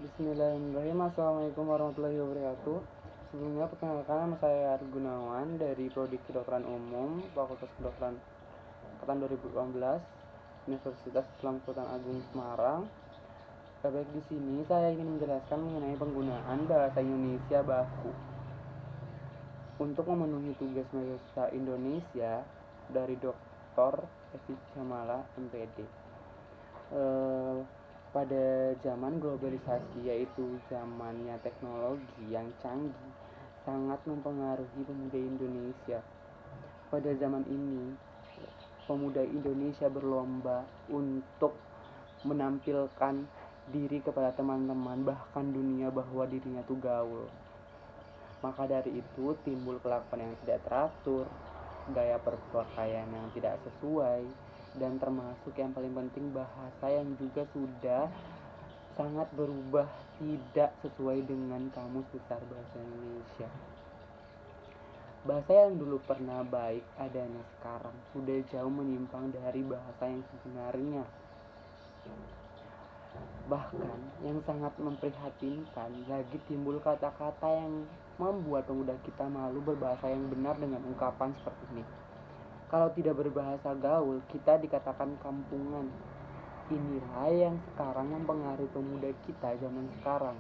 Bismillahirrahmanirrahim. Assalamualaikum warahmatullahi wabarakatuh. Sebelumnya perkenalkan, nama saya Ari Gunawan dari Prodi Kedokteran Umum Fakultas Kedokteran angkatan 2018 Universitas Islam Sultan Agung Semarang. Baik, di sini saya ingin menjelaskan mengenai penggunaan bahasa Indonesia baku untuk memenuhi tugas bahasa Indonesia dari Dr. Evi Jamala MPD. Pada zaman globalisasi, yaitu zamannya teknologi yang canggih, sangat mempengaruhi pemuda Indonesia. Pada zaman ini, pemuda Indonesia berlomba untuk menampilkan diri kepada teman-teman, bahkan dunia, bahwa dirinya itu gaul. Maka dari itu timbul kelakuan yang tidak teratur, gaya berpakaian yang tidak sesuai, dan termasuk yang paling penting bahasa yang juga sudah sangat berubah, tidak sesuai dengan Kamus Besar Bahasa Indonesia. Bahasa yang dulu pernah baik adanya sekarang sudah jauh menyimpang dari bahasa yang sebenarnya. Bahkan yang sangat memprihatinkan, lagi timbul kata-kata yang membuat pemuda kita malu berbahasa yang benar dengan ungkapan seperti ini. Kalau tidak berbahasa gaul, kita dikatakan kampungan. Inilah yang sekarang mempengaruhi pemuda kita zaman sekarang.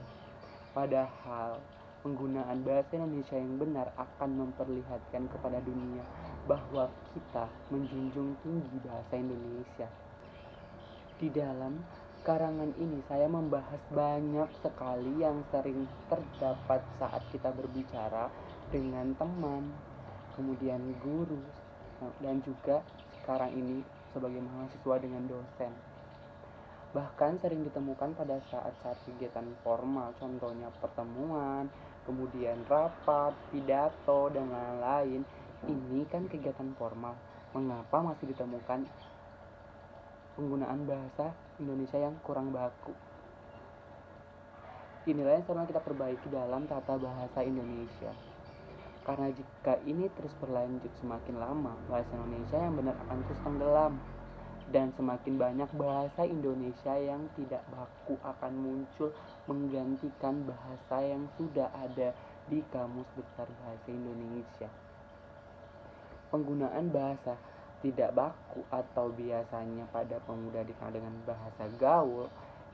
Padahal penggunaan bahasa Indonesia yang benar akan memperlihatkan kepada dunia bahwa kita menjunjung tinggi bahasa Indonesia. Di dalam karangan ini saya membahas banyak sekali yang sering terdapat saat kita berbicara dengan teman, kemudian guru, dan juga sekarang ini sebagai mahasiswa dengan dosen. Bahkan sering ditemukan pada saat-saat kegiatan formal, contohnya pertemuan, kemudian rapat, pidato, dan lain-lain. Ini kan kegiatan formal. Mengapa masih ditemukan penggunaan bahasa Indonesia yang kurang baku? Inilah yang sedang kita perbaiki dalam tata bahasa Indonesia. Karena jika ini terus berlanjut, semakin lama bahasa Indonesia yang benar akan terus tenggelam, dan semakin banyak bahasa Indonesia yang tidak baku akan muncul menggantikan bahasa yang sudah ada di Kamus Besar Bahasa Indonesia. Penggunaan bahasa tidak baku atau biasanya pada pemuda dikenal dengan bahasa gaul,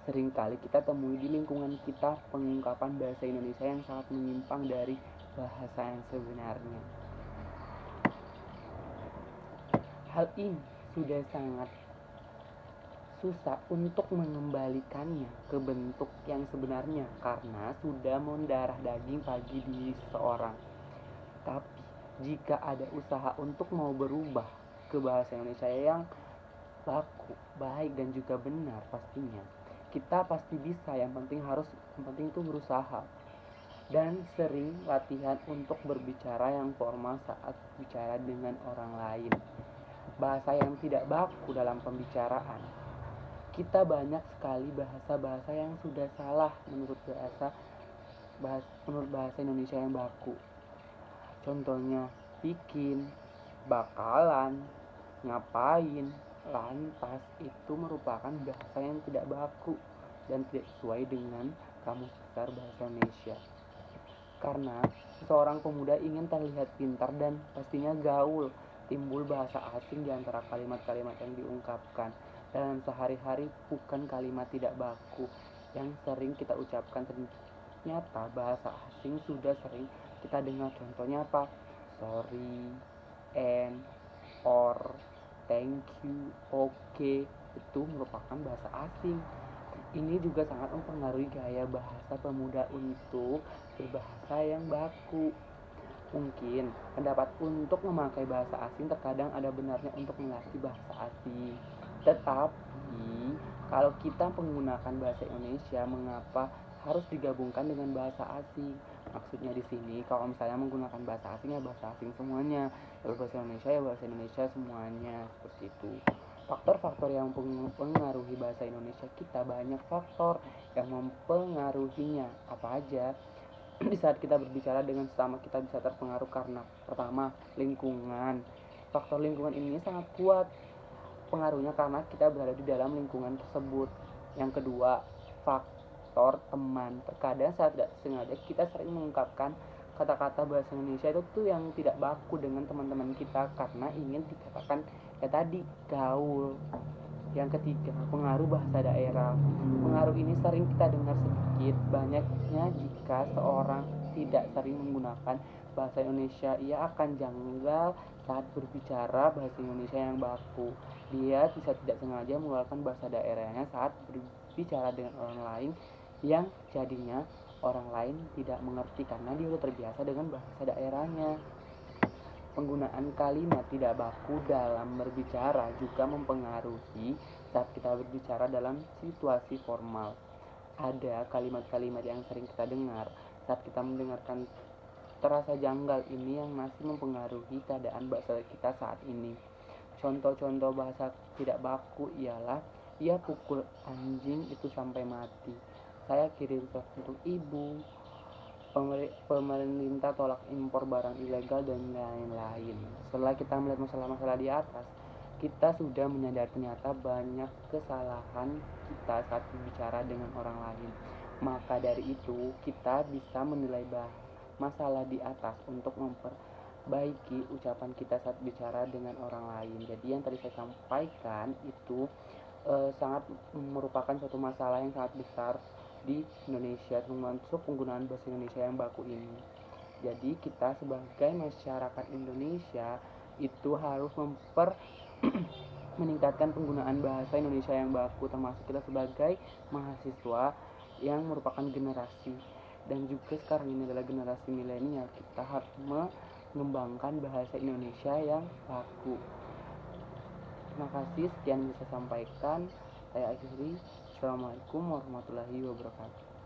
seringkali kita temui di lingkungan kita pengungkapan bahasa Indonesia yang sangat menyimpang dari bahasa yang sebenarnya. Hal ini sudah sangat susah untuk mengembalikannya ke bentuk yang sebenarnya karena sudah mendarah daging pagi di seseorang. Tapi jika ada usaha untuk mau berubah ke bahasa Indonesia yang baku, baik, dan juga benar, pastinya kita pasti bisa. Yang penting itu berusaha dan sering latihan untuk berbicara yang formal saat bicara dengan orang lain. Bahasa yang tidak baku dalam pembicaraan. Kita banyak sekali bahasa-bahasa yang sudah salah menurut bahasa Indonesia yang baku. Contohnya bikin, bakalan, ngapain, lantas, itu merupakan bahasa yang tidak baku dan tidak sesuai dengan Kamus Besar Bahasa Indonesia. Karena seorang pemuda ingin terlihat pintar dan pastinya gaul, timbul bahasa asing di antara kalimat-kalimat yang diungkapkan dalam sehari-hari, bukan kalimat tidak baku yang sering kita ucapkan. Ternyata bahasa asing sudah sering kita dengar. Contohnya apa? Sorry, and, or, thank you, okay, itu merupakan bahasa asing. Ini juga sangat mempengaruhi gaya bahasa pemuda untuk berbahasa yang baku. Mungkin pendapat untuk memakai bahasa asing terkadang ada benarnya untuk melatih bahasa asing. Tetapi kalau kita menggunakan bahasa Indonesia, mengapa harus digabungkan dengan bahasa asing? Maksudnya di sini kalau misalnya menggunakan bahasa asing, ya bahasa asing semuanya, kalau bahasa Indonesia ya bahasa Indonesia semuanya, seperti itu. Faktor-faktor yang mempengaruhi bahasa Indonesia kita, banyak faktor yang mempengaruhinya. Apa aja? Di saat kita berbicara dengan sesama, kita bisa terpengaruh karena pertama, lingkungan. Faktor lingkungan ini sangat kuat pengaruhnya karena kita berada di dalam lingkungan tersebut. Yang kedua, kantor, teman. Terkadang saat tidak sengaja kita sering mengungkapkan kata-kata bahasa Indonesia itu tuh yang tidak baku dengan teman-teman kita karena ingin dikatakan ya tadi gaul. Yang ketiga, pengaruh bahasa daerah. Pengaruh ini sering kita dengar sedikit banyaknya jika seorang tidak sering menggunakan bahasa Indonesia, ia akan janggal saat berbicara bahasa Indonesia yang baku. Dia bisa tidak sengaja mengeluarkan bahasa daerahnya saat berbicara dengan orang lain yang jadinya orang lain tidak mengerti karena dia sudah terbiasa dengan bahasa daerahnya. Penggunaan kalimat tidak baku dalam berbicara juga mempengaruhi saat kita berbicara dalam situasi formal. Ada kalimat-kalimat yang sering kita dengar saat kita mendengarkan terasa janggal, ini yang masih mempengaruhi keadaan bahasa kita saat ini. Contoh-contoh bahasa tidak baku ialah ia pukul anjing itu sampai mati, saya kirim surat untuk ibu, pemerintah tolak impor barang ilegal, dan lain-lain. Setelah kita melihat masalah-masalah di atas, kita sudah menyadari ternyata banyak kesalahan kita saat berbicara dengan orang lain. Maka dari itu, kita bisa menilai masalah di atas untuk memperbaiki ucapan kita saat bicara dengan orang lain. Jadi yang tadi saya sampaikan itu sangat merupakan suatu masalah yang sangat besar di Indonesia, termasuk penggunaan bahasa Indonesia yang baku ini. Jadi kita sebagai masyarakat Indonesia itu harus meningkatkan penggunaan bahasa Indonesia yang baku, termasuk kita sebagai mahasiswa yang merupakan generasi dan juga sekarang ini adalah generasi milenial. Kita harus mengembangkan bahasa Indonesia yang baku. Terima kasih, sekian bisa saya sampaikan. Saya akhiri. Assalamualaikum warahmatullahi wabarakatuh.